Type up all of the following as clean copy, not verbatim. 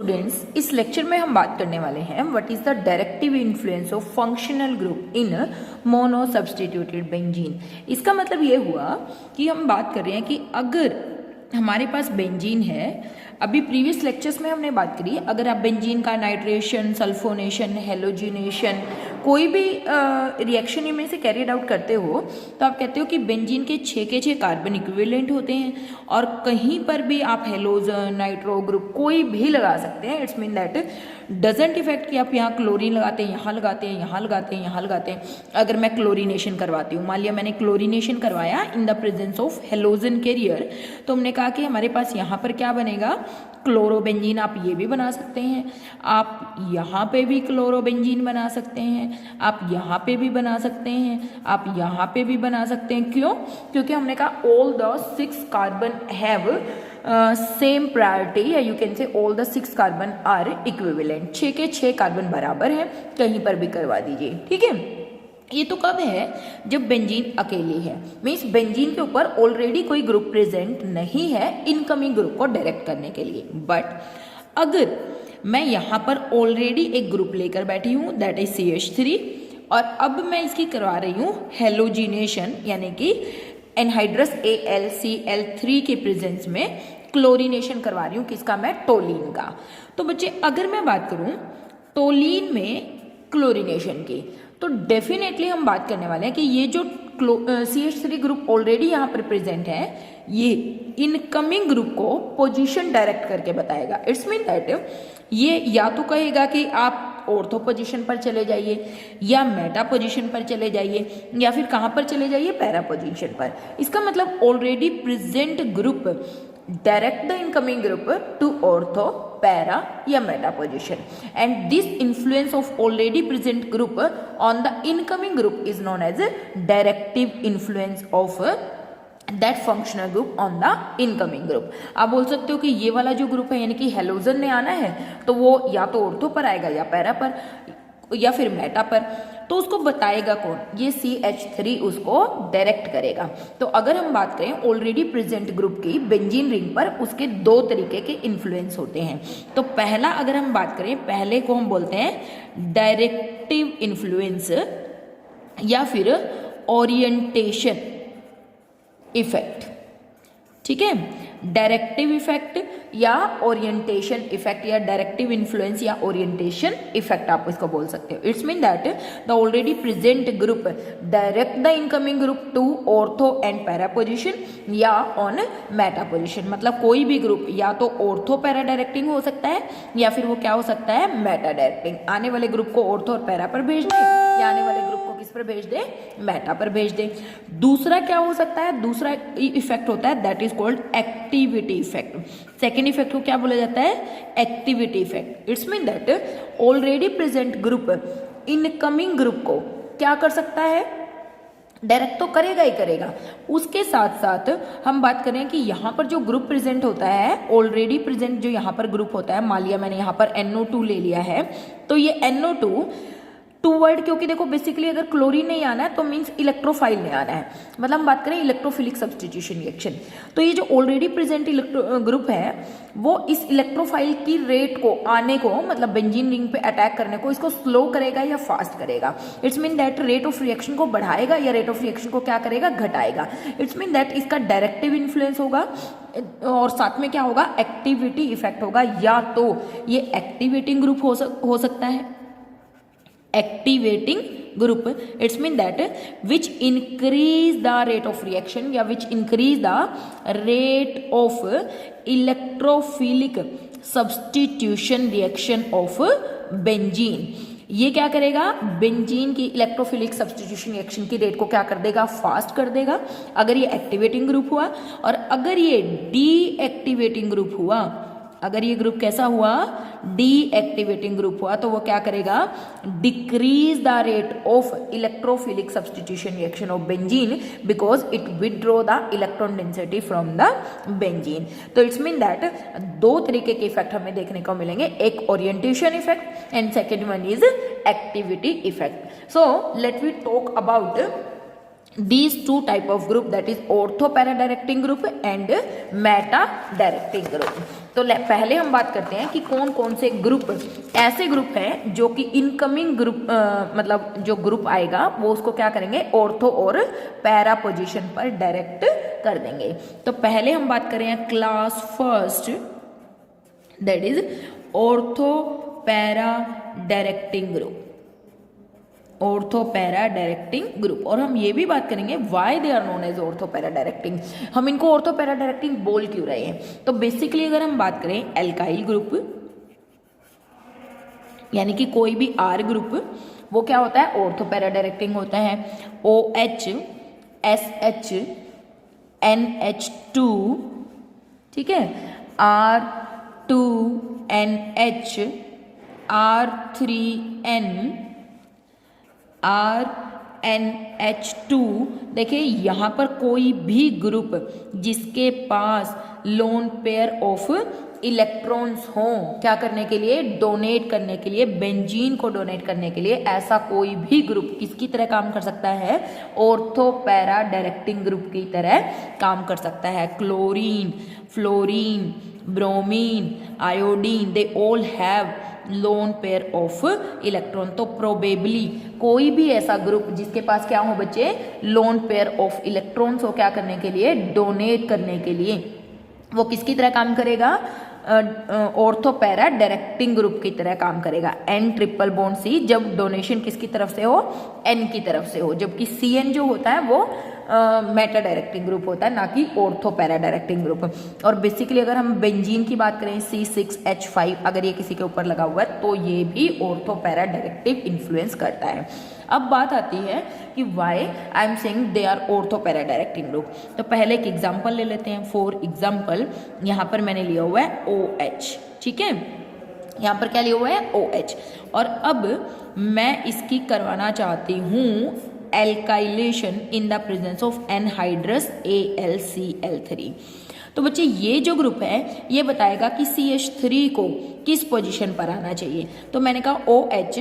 Students, इस lecture में हम बात करने वाले हैं what is the directive influence of functional group in mono substituted benzene. इसका मतलब ये हुआ कि हम बात कर रहे हैं कि अगर हमारे पास बेंजीन है, अभी प्रीवियस लेक्चर्स में हमने बात करी, अगर आप बेंजीन का नाइट्रेशन, सल्फोनेशन, हेलोजिनेशन कोई भी रिएक्शन इनमें से कैरिड आउट करते हो तो आप कहते हो कि बेंजीन के 6 के 6 कार्बन इक्विवेलेंट होते हैं और कहीं पर भी आप हेलोजन, नाइट्रो ग्रुप कोई भी लगा सकते हैं। It's mean that doesn't effect कि आप यहाँ क्लोरीन लगाते हैं, यहाँ लगाते हैं, यहाँ लगाते हैं, यहाँ लगाते हैं। अगर मैं क्लोरीनेशन करवाती हूँ, मान लिया मैंने क्लोरीनेशन करवाया in the presence of halogen carrier, तो हमने कहा कि हमारे पास यहाँ पर क्या बनेगा, क्लोरोबेंजीन। आप ये भी बना सकते हैं, आप यहाँ पे भी क्लोरोबेंजीन बना सकते हैं, आप यहाँ पे भी बना सकते हैं, आप यहाँ पे भी बना सकते हैं। क्यों? क्योंकि हमने कहा all the 6 carbon have same priority, या you can say all the 6 carbon are equivalent. 6 के 6 कार्बन बराबर हैं, कहीं पर भी करवा दीजिए। ठीक है, ये तो कब है, जब बेंजीन अकेली है, मीन्स बेंजीन के ऊपर ऑलरेडी कोई ग्रुप प्रेजेंट नहीं है इनकमिंग ग्रुप को डायरेक्ट करने के लिए। बट अगर मैं यहाँ पर ऑलरेडी एक ग्रुप लेकर बैठी हूँ दैट इज CH3 और अब मैं इसकी करवा रही हूँ हेलोजिनेशन, यानी कि एनहाइड्रस AlCl3 के प्रेजेंस में क्लोरीनेशन करवा रही हूँ, किसका, मैं टोलीन का। तो बच्चे अगर मैं बात करूँ टोलीन में क्लोरीनेशन की, तो डेफिनेटली हम बात करने वाले हैं कि ये जो CH3 ग्रुप ऑलरेडी यहाँ पर प्रेजेंट है, ये इनकमिंग ग्रुप को पोजीशन डायरेक्ट करके बताएगा। इट्स मीन दैट ये या तो कहेगा कि आप ऑर्थो पोजीशन पर चले जाइए, या मेटा पोजीशन पर चले जाइए, या फिर कहाँ पर चले जाइए, पैरा पोजीशन पर। इसका मतलब already present group direct the incoming group to ortho, para या meta position, and this influence of already present group on the incoming group is known as directive influence of that functional group on the incoming group। आप बोल सकते हो कि ये वाला जो group है, यानी कि हेलोजन ने आना है, तो वो या तो ऑर्थो पर आएगा, या पैरा पर, या फिर मेटा पर। तो उसको बताएगा कौन, ये CH3 उसको डायरेक्ट करेगा। तो अगर हम बात करें ऑलरेडी प्रेजेंट ग्रुप की बेंजीन रिंग पर, उसके 2 तरीके के इन्फ्लुएंस होते हैं। तो पहला अगर हम बात करें, पहले को हम बोलते हैं डायरेक्टिव इन्फ्लुएंस या फिर ओरिएंटेशन इफेक्ट। ठीक है, डायरेक्टिव इफेक्ट या ओरिएंटेशन इफेक्ट, या डायरेक्टिव इन्फ्लुएंस या ओरिएंटेशन इफेक्ट आप इसको बोल सकते हो। It's mean that the already present group direct the incoming group to ortho and para position या ऑन मेटा पोजीशन। मतलब कोई भी ग्रुप या तो ऑर्थो पैरा डायरेक्टिंग हो सकता है, या फिर वो क्या हो सकता है, मेटा डायरेक्टिंग। आने वाले ग्रुप को ऑर्थो और पैरा पर भेज दे, या आने वाले ग्रुप को किस पर भेज दे, मेटा पर भेज दे। दूसरा क्या हो सकता है, दूसरा इफेक्ट होता है that is called activity effect. Second effect को क्या बोला जाता है, activity effect. It's mean that already present group incoming group को क्या कर सकता है, डायरेक्ट तो करेगा ही करेगा। उसके साथ साथ हम बात करें कि यहाँ पर जो ग्रुप प्रेजेंट होता है, ऑलरेडी प्रेजेंट जो यहाँ पर ग्रुप होता है, मान लिया मैंने यहाँ पर NO2 ले लिया है, तो ये NO2 टू वर्ड, क्योंकि देखो बेसिकली अगर क्लोरीन नहीं आना है तो मीन्स इलेक्ट्रोफाइल नहीं आना है। मतलब हम बात करें इलेक्ट्रोफिलिक सब्स्टिट्यूशन रिएक्शन, तो ये जो ऑलरेडी प्रेजेंट ग्रुप है वो इस इलेक्ट्रोफाइल की रेट को आने को, मतलब बेंजीन रिंग पे अटैक करने को, इसको स्लो करेगा या फास्ट करेगा। It's mean that rate of reaction को बढ़ाएगा या रेट ऑफ रिएक्शन को क्या करेगा, घटाएगा। इट्स मीन दैट इसका डायरेक्टिव इन्फ्लुएंस होगा और साथ में क्या होगा, एक्टिविटी इफेक्ट होगा। या तो ये एक्टिवेटिंग ग्रुप हो सकता है, activating group, it's mean that which increase the rate of reaction या which increase the rate of electrophilic substitution reaction of benzene. ये क्या करेगा, बेंजीन की इलेक्ट्रोफिलिक सब्स्टिट्यूशन रिएक्शन की रेट को क्या कर देगा, फास्ट कर देगा, अगर ये एक्टिवेटिंग ग्रुप हुआ। और अगर ये डीएक्टिवेटिंग ग्रुप हुआ, अगर ये ग्रुप कैसा हुआ, डीएक्टिवेटिंग ग्रुप हुआ, तो वो क्या करेगा, decrease the rate of electrophilic substitution reaction of benzene because it withdraw the electron density from the benzene. तो इट्स मीन दैट 2 तरीके के इफेक्ट हमें देखने को मिलेंगे, एक orientation effect and second one is activity effect. So let we talk about these two type of group, that is ortho para directing group and meta directing group। तो पहले हम बात करते हैं कि कौन कौन से ग्रुप ऐसे ग्रुप हैं जो कि इनकमिंग ग्रुप मतलब जो ग्रुप आएगा वो उसको क्या करेंगे, ऑर्थो और पैरा पोजीशन पर डायरेक्ट कर देंगे। तो पहले हम बात करें class first, that is ortho para directing group, ortho para directing group. और हम ये भी बात करेंगे why they are known as ortho para directing, हम इनको ऑर्थो पैरा डायरेक्टिंग बोल क्यों रहे हैं। तो बेसिकली अगर हम बात करें एल्काइल ग्रुप, यानी कि कोई भी आर ग्रुप, वो क्या होता है, ऑर्थो पैरा डायरेक्टिंग होता है। OH SH NH2, ठीक है, R2NH R3N RNH2। देखिए यहाँ पर कोई भी ग्रुप जिसके पास लोन पेयर ऑफ इलेक्ट्रॉन्स हो, क्या करने के लिए, डोनेट करने के लिए, बेंजीन को डोनेट करने के लिए, ऐसा कोई भी ग्रुप किसकी तरह काम कर सकता है, ऑर्थो पैरा डायरेक्टिंग ग्रुप की तरह काम कर सकता है। Chlorine, fluorine, bromine, iodine, they all have loan pair of electron. तो प्रोबेबली कोई भी ऐसा ग्रुप जिसके पास क्या हो बच्चे, लोन पेयर ऑफ इलेक्ट्रॉन्स हो, क्या करने के लिए, डोनेट करने के लिए, वो किसकी तरह काम करेगा, ऑर्थो पैरा डायरेक्टिंग ग्रुप की तरह काम करेगा। N ट्रिपल बॉन्ड C जब डोनेशन किसकी तरफ से हो, N की तरफ से हो, जबकि CN जो होता है वो मेटा डायरेक्टिंग ग्रुप होता है, ना कि ऑर्थो पैरा डायरेक्टिंग ग्रुप। और बेसिकली अगर हम बेंजीन की बात करें C6H5, अगर ये किसी के ऊपर लगा हुआ है तो ये भी ऑर्थो पैरा डायरेक्टिव इन्फ्लुएंस करता है। अब बात आती है कि why I am saying they are ortho para directing group. तो पहले एक एग्जाम्पल ले लेते हैं। फॉर एग्जाम्पल यहाँ पर मैंने लिया हुआ है OH, ठीक है, यहाँ पर क्या लिया हुआ है, OH। और अब मैं इसकी करवाना चाहती हूँ alkylation in the presence of anhydrous AlCl3। तो बच्चे ये जो ग्रुप है ये बताएगा कि CH3 को किस पोजीशन पर आना चाहिए। तो मैंने कहा OH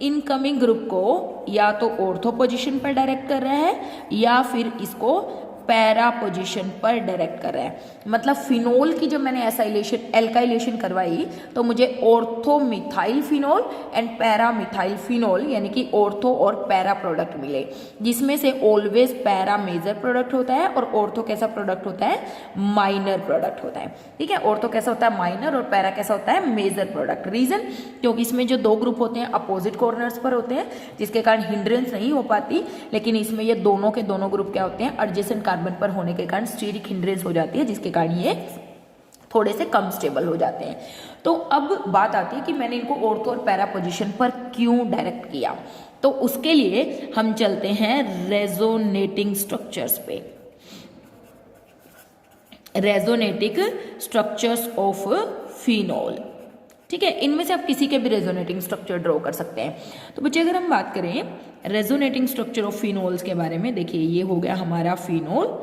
इनकमिंग ग्रुप को या तो ऑर्थो पोजीशन पर डायरेक्ट कर रहा है या फिर इसको पैरा पोजीशन पर डायरेक्ट कर रहा है। मतलब फिनोल की जब मैंने एल्काइलेशन करवाई तो मुझे ortho methyl phenol and para methyl phenol यानी कि ऑर्थो और पैरा प्रोडक्ट मिले, जिसमें से ऑलवेज पैरा मेजर प्रोडक्ट होता है और ऑर्थो कैसा प्रोडक्ट होता है, माइनर प्रोडक्ट होता है। ठीक है, ऑर्थो कैसा होता है, माइनर, और पैरा कैसा होता है, मेजर प्रोडक्ट। रीजन क्योंकि इसमें जो दो ग्रुप होते हैं अपोजिट कॉर्नर्स पर होते हैं, जिसके कारण हिंड्रेंस नहीं हो पाती, लेकिन इसमें ये दोनों के दोनों ग्रुप क्या होते हैं, एडजेसेंट कार्बन पर होने के कारण स्टीरिक हिंड्रेंस हो जाती है, जिसके कारण ये थोड़े से कम स्टेबल हो जाते हैं। तो अब बात आती है कि मैंने इनको ऑर्थो और पैरा पोजीशन पर क्यों डायरेक्ट किया। तो उसके लिए हम चलते हैं रेजोनेटिंग स्ट्रक्चर्स पे, रेजोनेटिक स्ट्रक्चर्स ऑफ फिनोल। ठीक है, इनमें से आप किसी के भी रेजोनेटिंग स्ट्रक्चर ड्रॉ कर सकते हैं। तो बच्चे अगर हम बात करें रेजोनेटिंग स्ट्रक्चर ऑफ फिनोल्स के बारे में, देखिए ये हो गया हमारा phenol,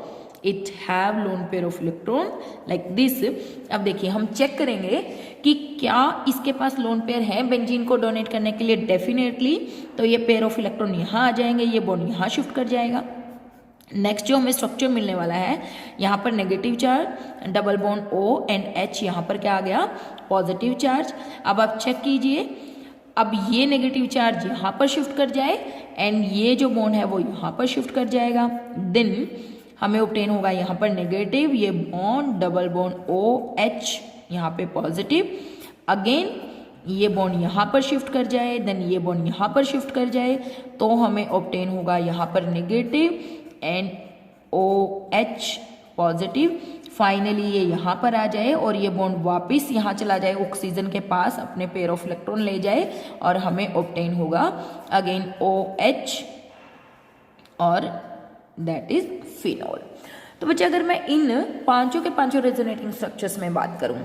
it have loan pair of electron like this. अब देखिए हम चेक करेंगे कि क्या इसके पास लोन पेयर है बेंजीन को डोनेट करने के लिए, डेफिनेटली। तो ये पेयर ऑफ इलेक्ट्रॉन यहाँ आ जाएंगे, ये बॉन्ड यहाँ शिफ्ट कर जाएगा। नेक्स्ट जो हमें स्ट्रक्चर मिलने वाला है, यहाँ पर negative charge, double bond O and H, यहाँ पर क्या आ गया, पॉजिटिव चार्ज। अब आप चेक कीजिए, अब ये नेगेटिव चार्ज यहाँ पर शिफ्ट कर जाए एंड ये जो बॉन्ड है वो यहाँ पर शिफ्ट कर जाएगा, देन हमें ऑब्टेन होगा यहाँ पर नेगेटिव, ये बॉन्ड डबल बॉन्ड OH यहाँ पे पॉजिटिव, अगेन ये बॉन्ड यहाँ पर शिफ्ट कर जाए, देन ये बॉन्ड यहाँ पर शिफ्ट कर जाए, तो हमें ऑब्टेन होगा यहाँ पर negative and OH positive. Finally ये यहाँ पर आ जाए और ये बॉन्ड वापस यहाँ चला जाए, ऑक्सीजन के पास अपने पेयर ऑफ इलेक्ट्रॉन ले जाए और हमें ऑब्टेन होगा अगेन OH और दैट इज फिनोल। तो बच्चे अगर मैं इन पांचों के पांचों रेजोनेटिंग स्ट्रक्चर्स में बात करूं,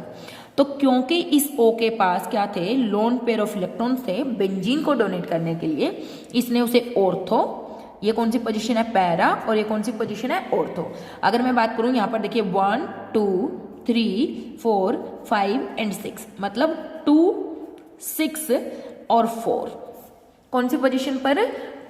तो क्योंकि इस O के पास क्या थे, लोन पेयर ऑफ इलेक्ट्रॉन थे बेंजीन को डोनेट करने के लिए, इसने उसे ऑर्थो, ये कौन सी पोजीशन है, पैरा, और ये कौन सी पोजीशन है, ऑर्थो। अगर मैं बात करूं यहाँ पर देखिए 1 2 3 4 5 एंड 6, मतलब 2 6 और 4 कौन सी पोजीशन पर,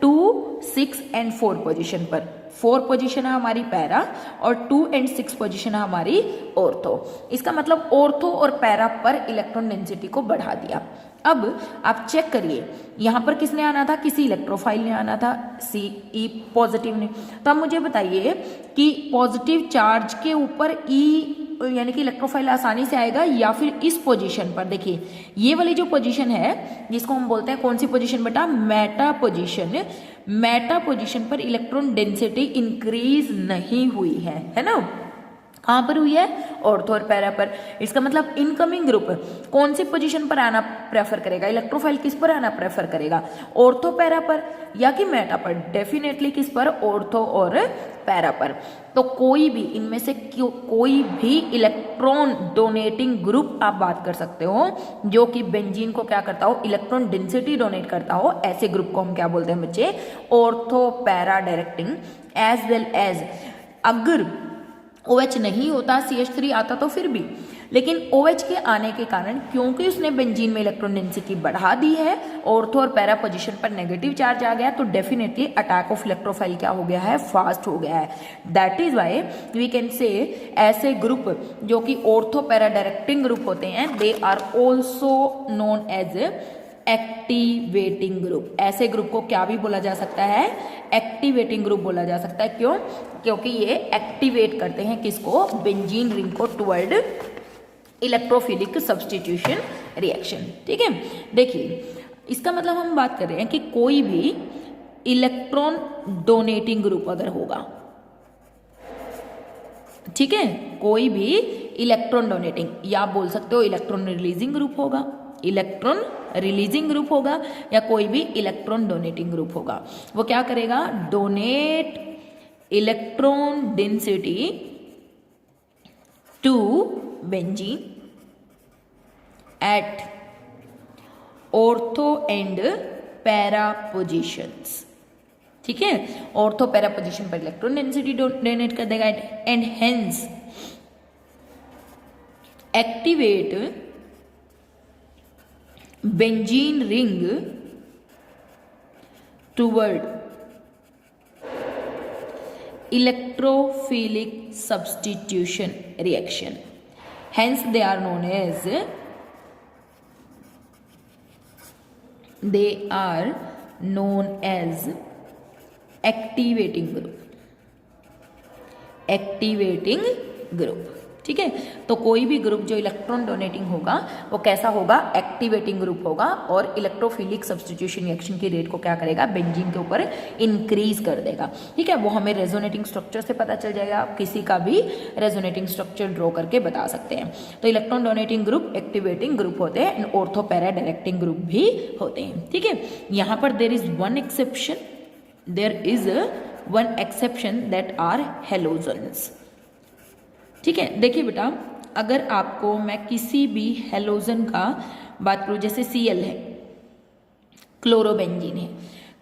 2 6 एंड 4 पोजीशन पर। 4 पोजीशन है हमारी पैरा और 2 and 6 पोजीशन है हमारी ऑर्थो। इसका मतलब ऑर्थो और पैरा पर इलेक्ट्रॉन डेंसिटी को बढ़ा दिया। अब आप चेक करिए यहाँ पर किसने आना था, किसी इलेक्ट्रोफाइल ने आना था, Ce पॉजिटिव ने। तो अब मुझे बताइए कि पॉजिटिव चार्ज के ऊपर E यानी कि इलेक्ट्रोफाइल आसानी से आएगा या फिर इस पोजीशन पर। देखिए ये वाली जो पोजीशन है जिसको हम बोलते हैं कौन सी पोजीशन बेटा, मेटा पोजीशन। मेटा पोजीशन पर इलेक्ट्रॉन डेंसिटी इंक्रीज नहीं हुई है ना। कहाँ पर हुई है, ऑर्थो और पैरा पर। इसका मतलब इनकमिंग ग्रुप कौन सी पोजीशन पर आना प्रेफर करेगा, इलेक्ट्रोफाइल किस पर आना प्रेफर करेगा, ऑर्थो पैरा पर या कि मेटा पर। डेफिनेटली किस पर, ऑर्थो और पैरा पर। तो कोई भी इनमें से कोई भी इलेक्ट्रॉन डोनेटिंग ग्रुप आप बात कर सकते हो जो कि बेंजीन को क्या करता हो, इलेक्ट्रॉन डेंसिटी डोनेट करता हो, ऐसे ग्रुप को हम क्या बोलते हैं बच्चे, ortho para directing. As well as अगर OH नहीं होता, CH3 आता तो फिर भी, लेकिन OH के आने के कारण क्योंकि उसने बेंजीन में इलेक्ट्रॉन डेंसिटी बढ़ा दी है, ऑर्थो और पैरा पोजीशन पर नेगेटिव चार्ज आ गया, तो डेफिनेटली अटैक ऑफ इलेक्ट्रोफाइल क्या हो गया है, फास्ट हो गया है। That is why we can say ऐसे ग्रुप जो कि ऑर्थो पैरा डायरेक्टिंग ग्रुप होते हैं, they are also known as activating group. ऐसे ग्रुप को क्या भी बोला जा सकता है, एक्टिवेटिंग ग्रुप बोला जा सकता है। क्यों, क्योंकि ये एक्टिवेट करते हैं किसको, बेंजीन रिंग को टुवर्ड इलेक्ट्रोफिलिक सब्स्टिट्यूशन रिएक्शन। ठीक है, देखिए इसका मतलब हम बात कर रहे हैं कि कोई भी इलेक्ट्रॉन डोनेटिंग ग्रुप अगर होगा, ठीक है, कोई भी इलेक्ट्रॉन डोनेटिंग या आप बोल सकते हो इलेक्ट्रॉन रिलीजिंग ग्रुप होगा, इलेक्ट्रॉन रिलीजिंग ग्रुप होगा या कोई भी इलेक्ट्रॉन डोनेटिंग ग्रुप होगा, वो क्या करेगा, donate electron density to benzene at ortho and para positions. ठीक है, ऑर्थो पैरा पोजिशन पर इलेक्ट्रॉन डेंसिटी डोनेट कर देगा and hence activate benzene ring toward electrophilic substitution reaction. Hence they are known as activating group. ठीक है, तो कोई भी ग्रुप जो इलेक्ट्रॉन डोनेटिंग होगा वो कैसा होगा, एक्टिवेटिंग ग्रुप होगा और इलेक्ट्रोफिलिक सब्स्टिट्यूशन रिएक्शन की रेट को क्या करेगा, बेंजीन के ऊपर इंक्रीज कर देगा। ठीक है, वो हमें रेजोनेटिंग स्ट्रक्चर से पता चल जाएगा, आप किसी का भी रेजोनेटिंग स्ट्रक्चर ड्रॉ करके बता सकते हैं। तो electron donating group activating group होते हैं and ortho para directing group भी होते हैं। ठीक है, यहाँ पर there is one exception that are halogens. ठीक है, देखिए बेटा, अगर आपको मैं किसी भी हेलोजन का बात करूं, जैसे Cl है, क्लोरोबेंजीन है,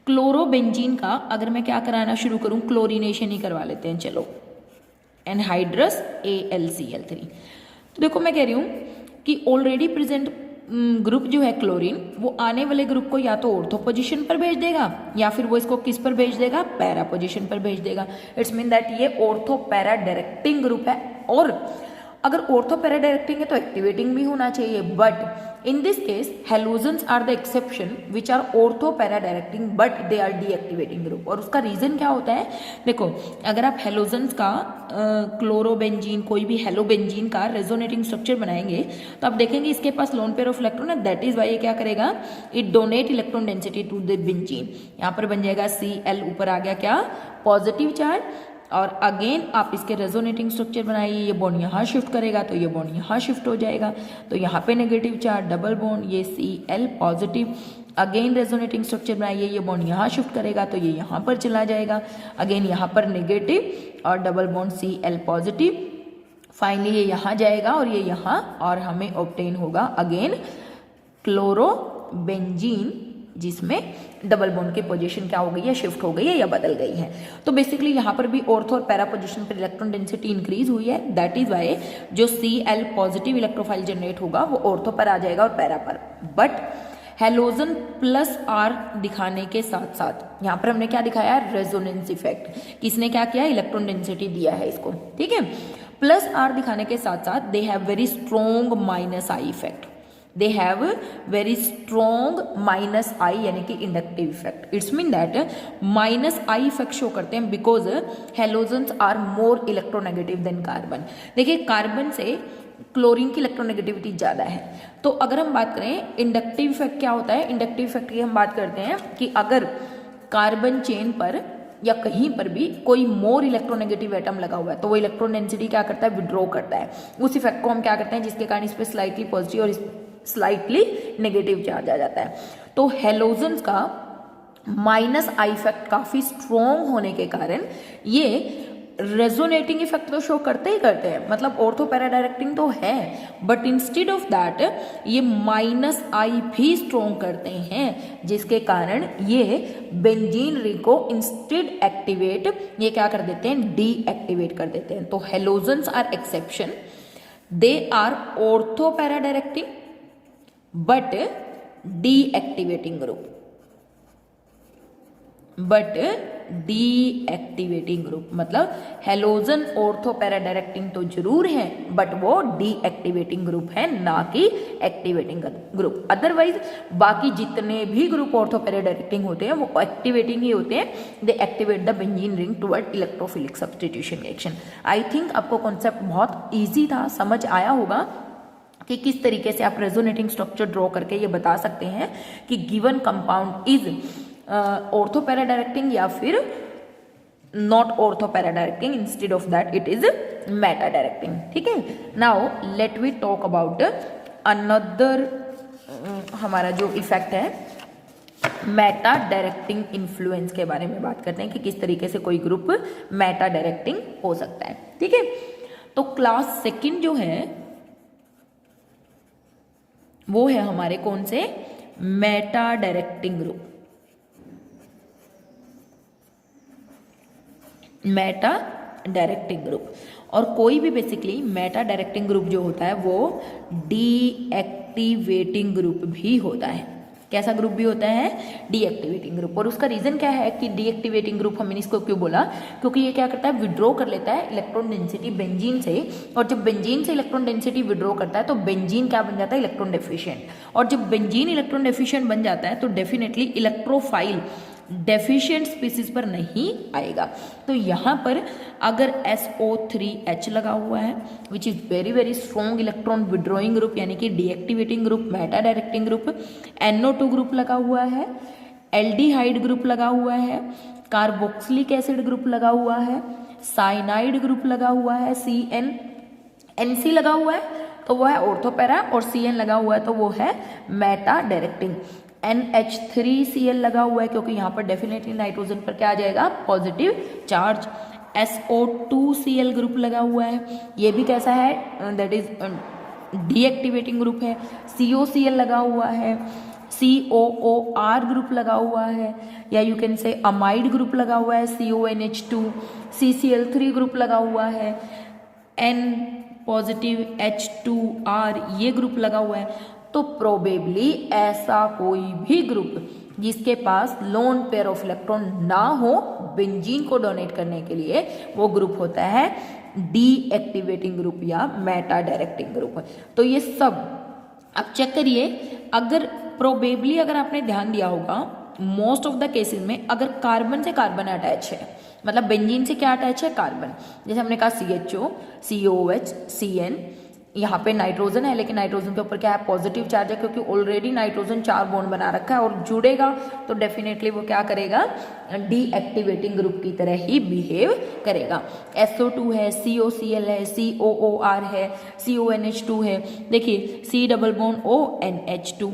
क्लोरोबेंजीन का अगर मैं क्या कराना शुरू करूं, क्लोरीनेशन ही करवा लेते हैं, चलो, एनहाइड्रस AlCl3। तो देखो मैं कह रही हूं कि ऑलरेडी प्रेजेंट ग्रुप जो है क्लोरीन, वो आने वाले ग्रुप को या तो ऑर्थो पोजीशन पर भेज देगा या फिर वो इसको किस पर भेज देगा, पैरा पोजीशन पर भेज देगा। इट्स मीन दैट ये ऑर्थो पैरा डायरेक्टिंग ग्रुप है, और अगर ऑर्थो पैरा डायरेक्टिंग है तो एक्टिवेटिंग भी होना चाहिए। But in this case halogens are the exception which are ortho para directing but they are deactivating group. और उसका रीजन क्या होता है, देखो अगर आप हेलोजन्स का क्लोरोबेंजीन, कोई भी हेलोबेंजीन का रेजोनेटिंग स्ट्रक्चर बनाएंगे तो आप देखेंगे इसके पास लोन पेयर ऑफ इलेक्ट्रॉन है, दैट इज वाई ये क्या करेगा, it donate electron density to the benzene. यहाँ पर बन जाएगा Cl, ऊपर आ गया क्या, पॉजिटिव चार्ज, और अगेन आप इसके रेजोनेटिंग स्ट्रक्चर बनाइए, ये बॉन्ड यहाँ शिफ्ट करेगा तो ये बॉन्ड यहाँ शिफ्ट हो जाएगा, तो यहाँ पे नेगेटिव चार्ज, डबल बॉन्ड, ये Cl positive, again resonating structure बनाइए, ये बॉन्ड यहाँ शिफ्ट करेगा तो ये यहाँ पर चला जाएगा, अगेन यहाँ पर नेगेटिव और double bond Cl positive, finally ये यहाँ जाएगा और ये यहाँ, और हमें ऑब्टेन होगा अगेन क्लोरोबेंजीन, जिसमें डबल बॉन्ड की पोजीशन क्या हो गई है, शिफ्ट हो गई है या बदल गई है। तो बेसिकली यहाँ पर भी ऑर्थो और पैरा पोजीशन पर इलेक्ट्रॉन डेंसिटी इंक्रीज हुई है, दैट इज वाई जो Cl पॉजिटिव इलेक्ट्रोफाइल जनरेट होगा वो ऑर्थो पर आ जाएगा और पैरा पर। बट हेलोजन प्लस आर दिखाने के साथ साथ यहाँ पर हमने क्या दिखाया, रेजोनेंस इफेक्ट, किसने क्या किया, इलेक्ट्रॉन डेंसिटी दिया है इसको, ठीक है। प्लस आर दिखाने के साथ साथ they have very strong minus I effect, they have very strong minus I यानी कि inductive effect. It's mean that minus I effect show करते हैं because halogens are more electronegative than carbon. देखिए carbon से क्लोरीन की electronegativity ज़्यादा है। तो अगर हम बात करें इंडक्टिव इफेक्ट क्या होता है, इंडक्टिव इफेक्ट की हम बात करते हैं कि अगर कार्बन चेन पर या कहीं पर भी कोई मोर इलेक्ट्रोनेगेटिव एटम लगा हुआ है तो वो इलेक्ट्रॉन डेंसिटी क्या करता है, विड्रॉ करता है। उस इफेक्ट को हम क्या करते हैं, जिसके कारण इस पर स्लाइटली पॉजिटिव और स्लाइटली नेगेटिव चार्ज आ जाता है। तो हेलोजन्स का माइनस आई इफेक्ट काफी स्ट्रॉन्ग होने के कारण ये रेजोनेटिंग इफेक्ट तो शो करते ही करते हैं, मतलब ऑर्थो पैरा डायरेक्टिंग तो है, बट इंस्टेड ऑफ दैट ये माइनस आई भी स्ट्रॉन्ग करते हैं, जिसके कारण ये बेंजीन रिंग को इंस्टेड एक्टिवेट ये क्या कर देते हैं, डी एक्टिवेट कर देते हैं। तो halogens are exception, they are ortho para directing but deactivating group, but deactivating group, मतलब हेलोजन ऑर्थो पैरा डायरेक्टिंग तो जरूर है बट वो डीएक्टिवेटिंग ग्रुप है, ना कि एक्टिवेटिंग ग्रुप। अदरवाइज बाकी जितने भी ग्रुप ऑर्थो पैरा डायरेक्टिंग होते हैं वो एक्टिवेटिंग ही होते हैं, they activate the benzene ring toward electrophilic substitution reaction. I think आपको कॉन्सेप्ट बहुत ईजी था, समझ आया होगा कि किस तरीके से आप रेजोनेटिंग स्ट्रक्चर ड्रॉ करके ये बता सकते हैं कि given compound is ortho para directing या फिर not ortho para directing, instead of that it is meta directing, ठीक है। Now let we talk about another, हमारा जो इफेक्ट है मेटा डायरेक्टिंग इन्फ्लुएंस के बारे में बात करते हैं कि किस तरीके से कोई ग्रुप मेटा डायरेक्टिंग हो सकता है, ठीक है। तो क्लास सेकंड जो है वो है हमारे कौन से, Meta directing group, Meta directing group. और कोई भी बेसिकली मेटा डायरेक्टिंग ग्रुप जो होता है वो डीएक्टिवेटिंग ग्रुप भी होता है। कैसा ग्रुप भी होता है, डीएक्टिवेटिंग ग्रुप। और उसका रीजन क्या है कि डीएक्टिवेटिंग ग्रुप हमने इसको क्यों बोला, क्योंकि ये क्या करता है, विड्रॉ कर लेता है इलेक्ट्रॉन डेंसिटी बेंजीन से, और जब बेंजीन से इलेक्ट्रॉन डेंसिटी विड्रॉ करता है तो बेंजीन क्या बन जाता है, इलेक्ट्रॉन डेफिशिएंट। और जब बेंजीन इलेक्ट्रॉन डेफिशिएंट बन जाता है तो डेफिनेटली इलेक्ट्रोफाइल डेफिशिएंट स्पीसीज पर नहीं आएगा। तो यहाँ पर अगर SO3H लगा हुआ है which is very very strong electron withdrawing group यानी कि deactivating group, Meta directing group, NO2 group लगा हुआ है, एल्डिहाइड ग्रुप लगा हुआ है, कार्बोक्सिलिक एसिड ग्रुप लगा हुआ है, साइनाइड ग्रुप लगा हुआ है, NC लगा हुआ है तो वो है ऑर्थोपैरा, और CN लगा हुआ है तो वो है मेटा डायरेक्टिंग। NH3Cl लगा हुआ है क्योंकि यहाँ पर डेफिनेटली नाइट्रोजन पर क्या आ जाएगा, पॉजिटिव चार्ज। SO2Cl ग्रुप लगा हुआ है, ये भी कैसा है, दैट इज डीएक्टिवेटिंग ग्रुप है। COCl लगा हुआ है, COOR ग्रुप लगा हुआ है, या यू कैन से अमाइड ग्रुप लगा हुआ है, CONH2, CCl3 ग्रुप लगा हुआ है, N पॉजिटिव H2R ये ग्रुप लगा हुआ है। तो प्रोबेबली ऐसा कोई भी ग्रुप जिसके पास लोन पेयर ऑफ इलेक्ट्रॉन ना हो बेंजीन को डोनेट करने के लिए, वो ग्रुप होता है डीएक्टिवेटिंग ग्रुप या मेटा डायरेक्टिंग ग्रुप। तो ये सब आप चेक करिए, अगर प्रोबेबली अगर आपने ध्यान दिया होगा मोस्ट ऑफ द केसेस में अगर कार्बन से कार्बन अटैच है, मतलब बेंजीन से क्या अटैच है, कार्बन, जैसे हमने कहा CHO, COOH, CN, यहाँ पे नाइट्रोजन है लेकिन नाइट्रोजन के ऊपर क्या है, पॉजिटिव चार्ज है क्योंकि ऑलरेडी नाइट्रोजन 4 बॉन्ड बना रखा है और जुड़ेगा तो डेफिनेटली वो क्या करेगा, डीएक्टिवेटिंग ग्रुप की तरह ही बिहेव करेगा। SO2 है, COCl है, COOR है, CONH2 है, देखिए C डबल बॉन्ड ONH2,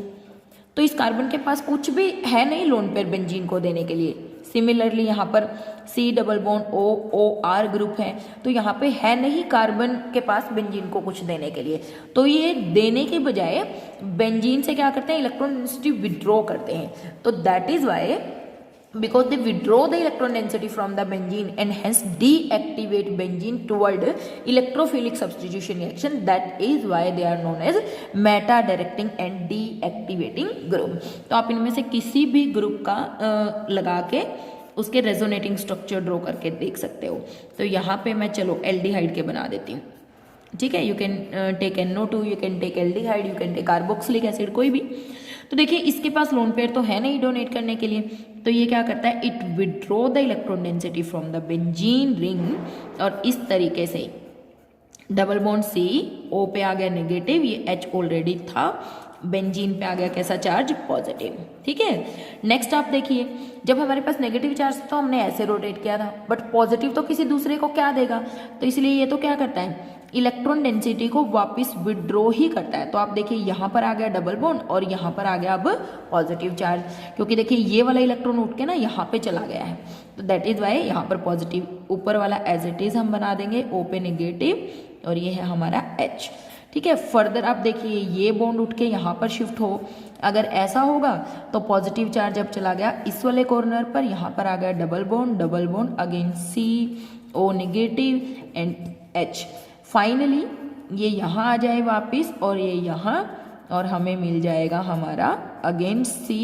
तो इस कार्बन के पास कुछ भी है नहीं लोन पेयर बेंजीन को देने के लिए। सिमिलरली यहाँ पर C double bond OOR group है, तो यहाँ पे है नहीं कार्बन के पास बेंजीन को कुछ देने के लिए, तो ये देने के बजाय बेंजीन से क्या करते हैं, इलेक्ट्रॉन डेंसिटी विड्रॉ करते हैं। तो that is why because they withdraw the electron density from the benzene and hence deactivate benzene toward electrophilic substitution reaction. That is why they are known as meta directing and deactivating group. तो आप इनमें से किसी भी group का लगा के उसके रेजोनेटिंग स्ट्रक्चर ड्रॉ करके देख सकते हो। तो यहाँ पे मैं चलो एल्डिहाइड के बना देती हूँ, ठीक है। You can take NO2, you can take aldehyde, you can take carboxylic acid, कोई भी। तो देखिए इसके पास लोन पेयर तो है नहीं डोनेट करने के लिए, तो ये क्या करता है, it withdraw the electron density from the benzene ring और इस तरीके से डबल बॉन्ड C O पे आ गया नेगेटिव, ये H ऑलरेडी था, बेंजीन पे आ गया कैसा चार्ज, पॉजिटिव, ठीक है। नेक्स्ट आप देखिए, जब हमारे पास नेगेटिव चार्ज तो हमने ऐसे रोटेट किया था, बट पॉजिटिव तो किसी दूसरे को क्या देगा, तो इसलिए ये तो क्या करता है, इलेक्ट्रॉन डेंसिटी को वापस विड्रॉ ही करता है। तो आप देखिए यहाँ पर आ गया डबल बॉन्ड और यहाँ पर आ गया अब पॉजिटिव चार्ज, क्योंकि देखिए ये वाला इलेक्ट्रॉन उठ के ना यहाँ पे चला गया है, तो दैट इज वाई यहाँ पर पॉजिटिव, ऊपर वाला एज इट इज हम बना देंगे O पे नेगेटिव और ये है हमारा H, ठीक है। फर्दर आप देखिए ये बॉन्ड उठ के यहाँ पर शिफ्ट हो, अगर ऐसा होगा तो पॉजिटिव चार्ज अब चला गया इस वाले कॉर्नर पर, यहाँ पर आ गया double bond again CO negative and H। Finally ये यहाँ आ जाए वापस और ये यहाँ, और हमें मिल जाएगा हमारा again C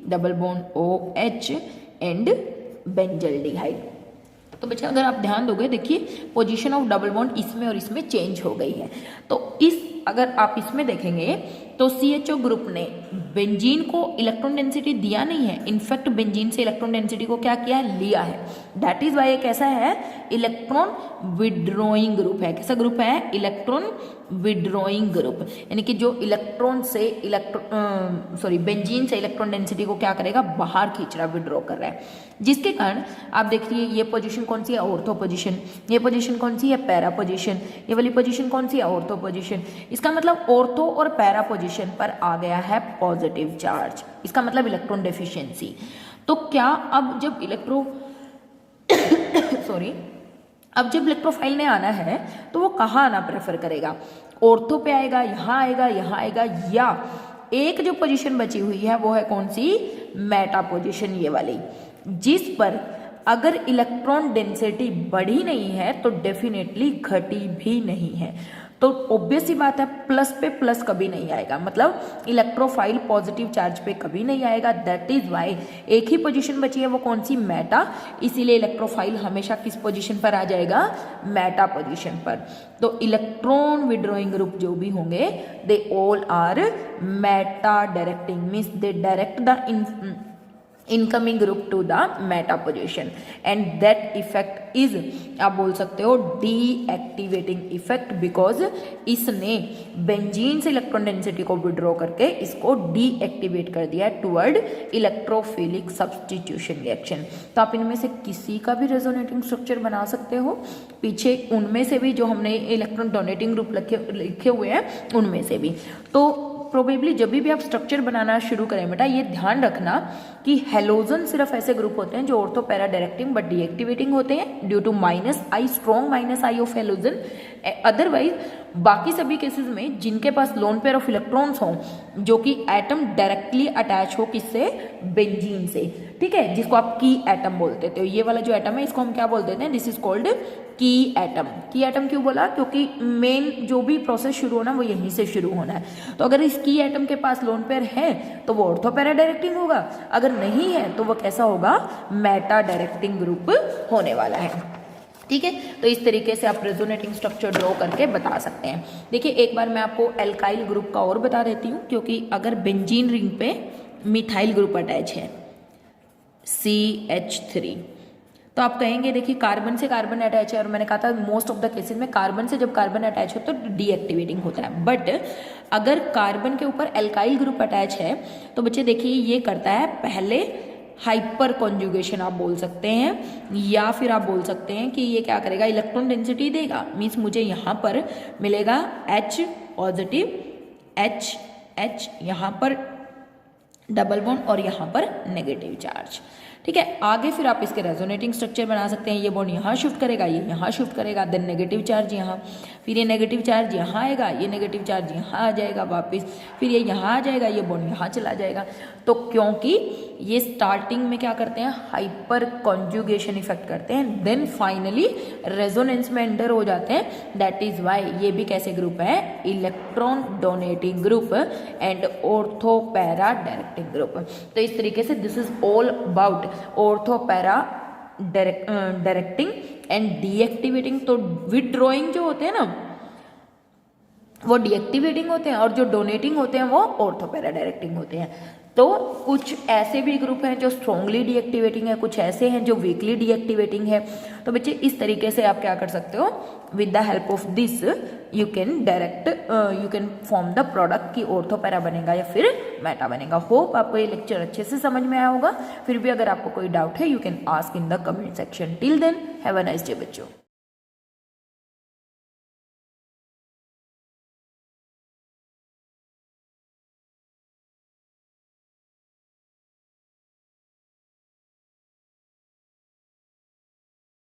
double bond OH and benzaldehyde. तो बच्चा अगर आप ध्यान दोगे, देखिए पोजीशन ऑफ डबल बॉन्ड इसमें और इसमें चेंज हो गई है। तो इस अगर आप इसमें देखेंगे तो CHO ग्रुप ने बेंजीन को इलेक्ट्रॉन डेंसिटी दिया नहीं है, इनफैक्ट बेंजीन से इलेक्ट्रॉन डेंसिटी को क्या किया है, लिया है। दैट इज वाई ये कैसा है, इलेक्ट्रॉन विड्रॉइंग ग्रुप है। कैसा ग्रुप है, इलेक्ट्रॉन विड्रॉइंग ग्रुप, यानी कि जो इलेक्ट्रॉन से बेंजीन से इलेक्ट्रॉन डेंसिटी को क्या करेगा, बाहर खींच रहा है, विड्रॉ कर रहा है, जिसके कारण आप देखिए ये पोजीशन कौन सी है, ऑर्थो पोजीशन, ये पोजीशन कौन सी है, पैरा पोजीशन, ये वाली पोजीशन कौन सी है, ऑर्थो पोजीशन। इसका मतलब ऑर्थो और पैरा पोजीशन पर आ गया है पॉजिटिव चार्ज, इसका मतलब इलेक्ट्रॉन डेफिशिएंसी। तो क्या अब जब अब जब इलेक्ट्रोफाइल ने आना है तो वो कहाँ आना प्रेफर करेगा, ऑर्थो पे आएगा, यहाँ आएगा, यहाँ आएगा, या एक जो पोजीशन बची हुई है वो है कौन सी, मेटा पोजीशन, ये वाली, जिस पर अगर इलेक्ट्रॉन डेंसिटी बढ़ी नहीं है तो डेफिनेटली घटी भी नहीं है। तो ऑब्वियस ही बात है, प्लस पे प्लस कभी नहीं आएगा, मतलब इलेक्ट्रोफाइल पॉजिटिव चार्ज पे कभी नहीं आएगा। दैट इज वाई एक ही पोजीशन बची है, वो कौन सी, मेटा, इसीलिए इलेक्ट्रोफाइल हमेशा किस पोजीशन पर आ जाएगा, मेटा पोजीशन पर। तो इलेक्ट्रॉन विड्रॉइंग ग्रुप जो भी होंगे they all are meta directing, means they direct the incoming group to the meta position, and that effect is, आप बोल सकते हो, डीएक्टिवेटिंग इफेक्ट, बिकॉज इसने बेंजीन से इलेक्ट्रॉन डेंसिटी को विड्रॉ करके इसको डीएक्टिवेट कर दिया टुवर्ड इलेक्ट्रोफिलिक सब्सटीट्यूशन रिएक्शन। तो आप इनमें से किसी का भी रेजोनेटिंग स्ट्रक्चर बना सकते हो, पीछे उनमें से भी जो हमने इलेक्ट्रॉन डोनेटिंग ग्रुप लिखे हुए हैं उनमें से भी। तो प्रोबेबली जब भी आप स्ट्रक्चर बनाना शुरू करें बेटा, ये ध्यान रखना कि हेलोजन सिर्फ ऐसे ग्रुप होते हैं जो ortho para directing but deactivating होते हैं due to -I, strong -I of halogen. Otherwise बाकी सभी केसेस में जिनके पास लोन पेयर ऑफ इलेक्ट्रॉन्स हों, जो कि एटम डायरेक्टली अटैच हो किससे, बेंजीन से, ठीक है, जिसको आप की एटम बोलते थे। ये वाला जो एटम है इसको हम क्या बोल देते हैं, दिस इज कॉल्ड की एटम। की एटम क्यों बोला, क्योंकि मेन जो भी प्रोसेस शुरू होना वो यहीं से शुरू होना है। तो अगर इस की एटम के पास लोन पेयर है तो वो ऑर्थो पैरा डायरेक्टिंग होगा, अगर नहीं है तो वो कैसा होगा, मेटा डायरेक्टिंग ग्रुप होने वाला है, ठीक है। तो इस तरीके से आप रेजोनेटिंग स्ट्रक्चर ड्रॉ करके बता सकते हैं। देखिए एक बार मैं आपको एल्काइल ग्रुप का और बता देती हूँ, क्योंकि अगर बेंजीन रिंग पे मिथाइल ग्रुप अटैच है CH3, तो आप कहेंगे देखिए कार्बन से कार्बन अटैच है, और मैंने कहा था मोस्ट ऑफ द केसेस में कार्बन से जब कार्बन अटैच हो तो डीएक्टिवेटिंग होता है। बट अगर कार्बन के ऊपर एल्काइल ग्रुप अटैच है तो बच्चे देखिए ये करता है पहले हाइपर कॉन्जुगेशन आप बोल सकते हैं, या फिर आप बोल सकते हैं कि ये क्या करेगा, इलेक्ट्रॉन डेंसिटी देगा। मीन्स मुझे यहाँ पर मिलेगा H पॉजिटिव, H यहाँ पर डबल बॉन्ड और यहाँ पर नेगेटिव चार्ज। ठीक है, आगे फिर आप इसके रेजोनेटिंग स्ट्रक्चर बना सकते हैं। ये बॉन्ड यहाँ शिफ्ट करेगा, ये यहाँ शिफ्ट करेगा, देन नेगेटिव चार्ज यहाँ, फिर ये नेगेटिव चार्ज यहाँ आएगा, ये नेगेटिव चार्ज यहाँ आ जाएगा वापस, फिर ये यहाँ आ जाएगा, ये बॉन्ड यहाँ चला जाएगा। तो क्योंकि ये स्टार्टिंग में क्या करते हैं, हाइपर कॉन्जुगेशन इफेक्ट करते हैं, देन फाइनली रेजोनेंस में एंटर हो जाते हैं। दैट इज वाई ये भी कैसे ग्रुप है, electron donating group and ortho para directing group. तो इस तरीके से this is all about ortho para directing and deactivating. तो विदड्रॉइंग जो होते हैं ना वो डीएक्टिवेटिंग होते हैं और जो डोनेटिंग होते हैं वो ऑर्थो पैरा डायरेक्टिंग होते हैं। तो कुछ ऐसे भी ग्रुप हैं जो स्ट्रॉन्गली डीएक्टिवेटिंग है, कुछ ऐसे हैं जो वीकली डीएक्टिवेटिंग है। तो बच्चे इस तरीके से आप क्या कर सकते हो, with the help of this you can form the product की ऑर्थो पैरा बनेगा या फिर मेटा बनेगा। होप आपको ये लेक्चर अच्छे से समझ में आया होगा। फिर भी अगर आपको कोई डाउट है you can ask in the comment section. Till then have a nice day बच्चों।